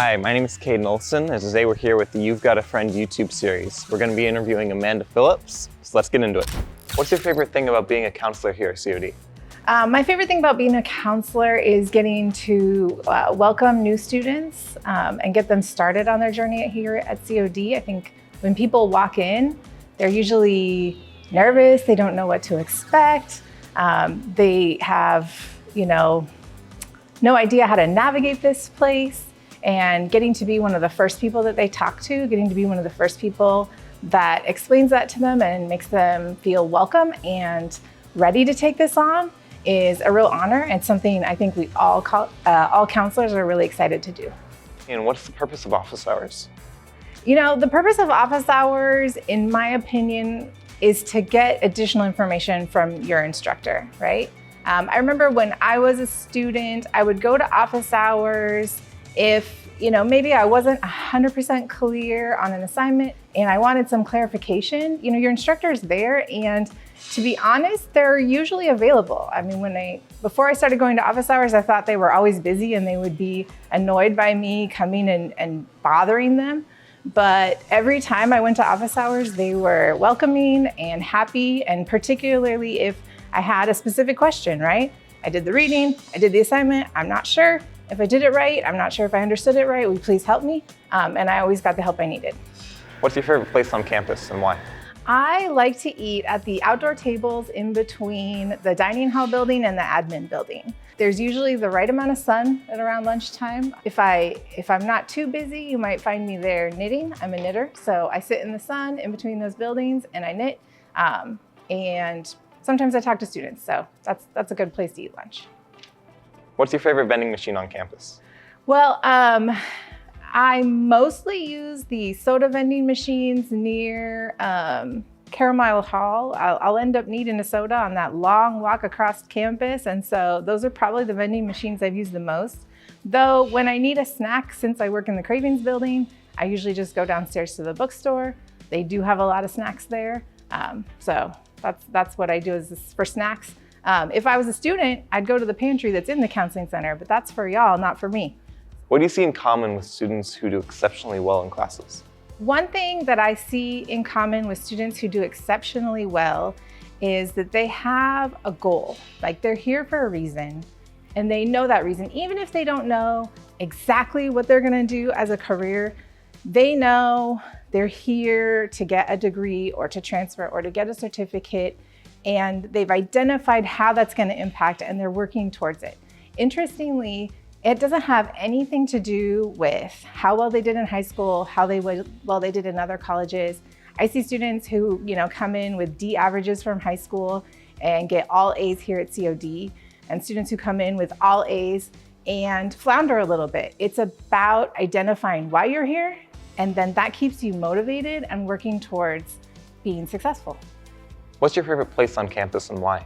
Hi, my name is Caden Olson, and today we're here with the You've Got a Friend YouTube series. We're going to be interviewing Amanda Phillips, so let's get into it. What's your favorite thing about being a counselor here at COD? My favorite thing about being a counselor is getting to welcome new students and get them started on their journey here at COD. I think when people walk in, they're usually nervous, they don't know what to expect, they have, no idea how to navigate this place, and getting to be one of the first people that they talk to, getting to be one of the first people that explains that to them and makes them feel welcome and ready to take this on is a real honor and something I think we all counselors are really excited to do. And what's the purpose of office hours? The purpose of office hours, in my opinion, is to get additional information from your instructor, right? I remember when I was a student, I would go to office hours if, maybe I wasn't 100% clear on an assignment and I wanted some clarification. Your instructor's there, and to be honest, they're usually available. I mean, before I started going to office hours, I thought they were always busy and they would be annoyed by me coming and bothering them. But every time I went to office hours, they were welcoming and happy, and particularly if I had a specific question, right? I did the reading, I did the assignment, I'm not sure if I did it right, I'm not sure if I understood it right, will you please help me? And I always got the help I needed. What's your favorite place on campus and why? I like to eat at the outdoor tables in between the dining hall building and the admin building. There's usually the right amount of sun at around lunchtime. If I'm not too busy, you might find me there knitting. I'm a knitter, so I sit in the sun in between those buildings and I knit. And sometimes I talk to students, so that's a good place to eat lunch. What's your favorite vending machine on campus? Well, I mostly use the soda vending machines near Carmel Hall. I'll end up needing a soda on that long walk across campus, and so those are probably the vending machines I've used the most. Though when I need a snack, since I work in the Cravings building, I usually just go downstairs to the bookstore. They do have a lot of snacks there, so that's what I do is for snacks. If I was a student, I'd go to the pantry that's in the counseling center, but that's for y'all, not for me. What do you see in common with students who do exceptionally well in classes? One thing that I see in common with students who do exceptionally well is that they have a goal. Like, they're here for a reason, and they know that reason. Even if they don't know exactly what they're gonna do as a career, they know they're here to get a degree or to transfer or to get a certificate, and they've identified how that's gonna impact and they're working towards it. Interestingly, it doesn't have anything to do with how well they did in high school, how well they did in other colleges. I see students who come in with D averages from high school and get all A's here at COD, and students who come in with all A's and flounder a little bit. It's about identifying why you're here, and then that keeps you motivated and working towards being successful. What's your favorite place on campus and why?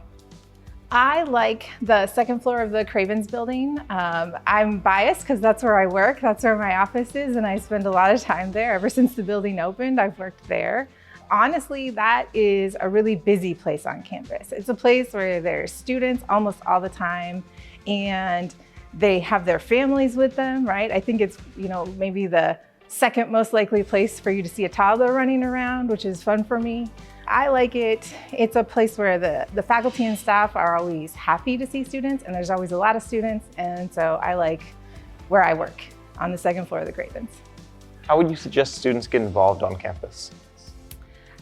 I like the second floor of the Cravens building. I'm biased because that's where I work, that's where my office is, and I spend a lot of time there. Ever since the building opened, I've worked there. Honestly, that is a really busy place on campus. It's a place where there's students almost all the time, and they have their families with them, right? I think it's maybe the second most likely place for you to see a toddler running around, which is fun for me. I like it. It's a place where the faculty and staff are always happy to see students, and there's always a lot of students, and so I like where I work on the second floor of the Cravens. How would you suggest students get involved on campus?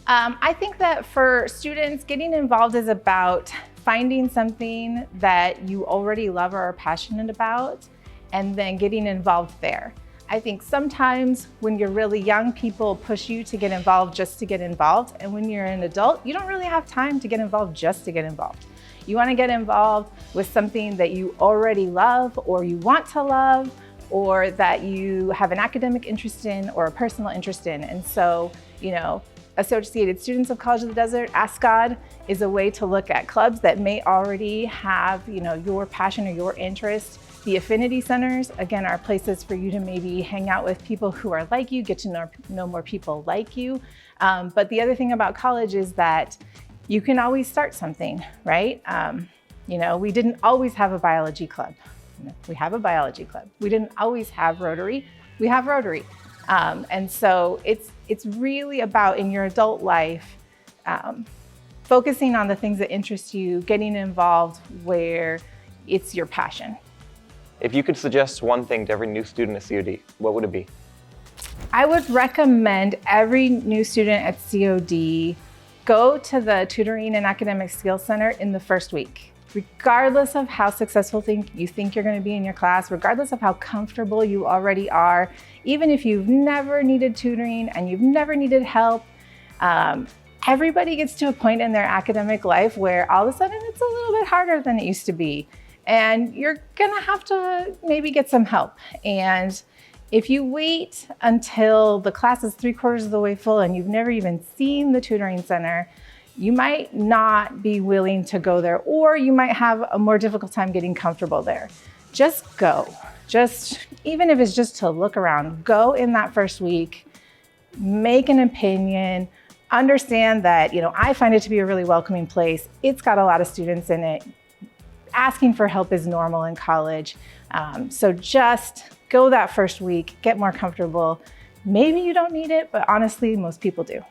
I think that for students, getting involved is about finding something that you already love or are passionate about, and then getting involved there. I think sometimes when you're really young, people push you to get involved just to get involved. And when you're an adult, you don't really have time to get involved just to get involved. You want to get involved with something that you already love, or you want to love, or that you have an academic interest in or a personal interest in. And so, Associated Students of College of the Desert, Ask God, is a way to look at clubs that may already have, your passion or your interest. The affinity centers, again, are places for you to maybe hang out with people who are like you, get to know more people like you. But the other thing about college is that you can always start something, right? We didn't always have a biology club. We have a biology club. We didn't always have Rotary. we have Rotary. And so it's really about, in your adult life, focusing on the things that interest you, getting involved where it's your passion. If you could suggest one thing to every new student at COD, what would it be? I would recommend every new student at COD go to the Tutoring and Academic Skills Center in the first week. Regardless of how successful you think you're going to be in your class, regardless of how comfortable you already are, even if you've never needed tutoring and you've never needed help, everybody gets to a point in their academic life where all of a sudden it's a little bit harder than it used to be. And you're gonna have to maybe get some help. And if you wait until the class is 3/4 of the way full and you've never even seen the tutoring center, you might not be willing to go there, or you might have a more difficult time getting comfortable there. Just go. Even if it's just to look around, go in that first week, make an opinion, understand that, I find it to be a really welcoming place. It's got a lot of students in it. Asking for help is normal in college. So just go that first week, get more comfortable. Maybe you don't need it, but honestly, most people do.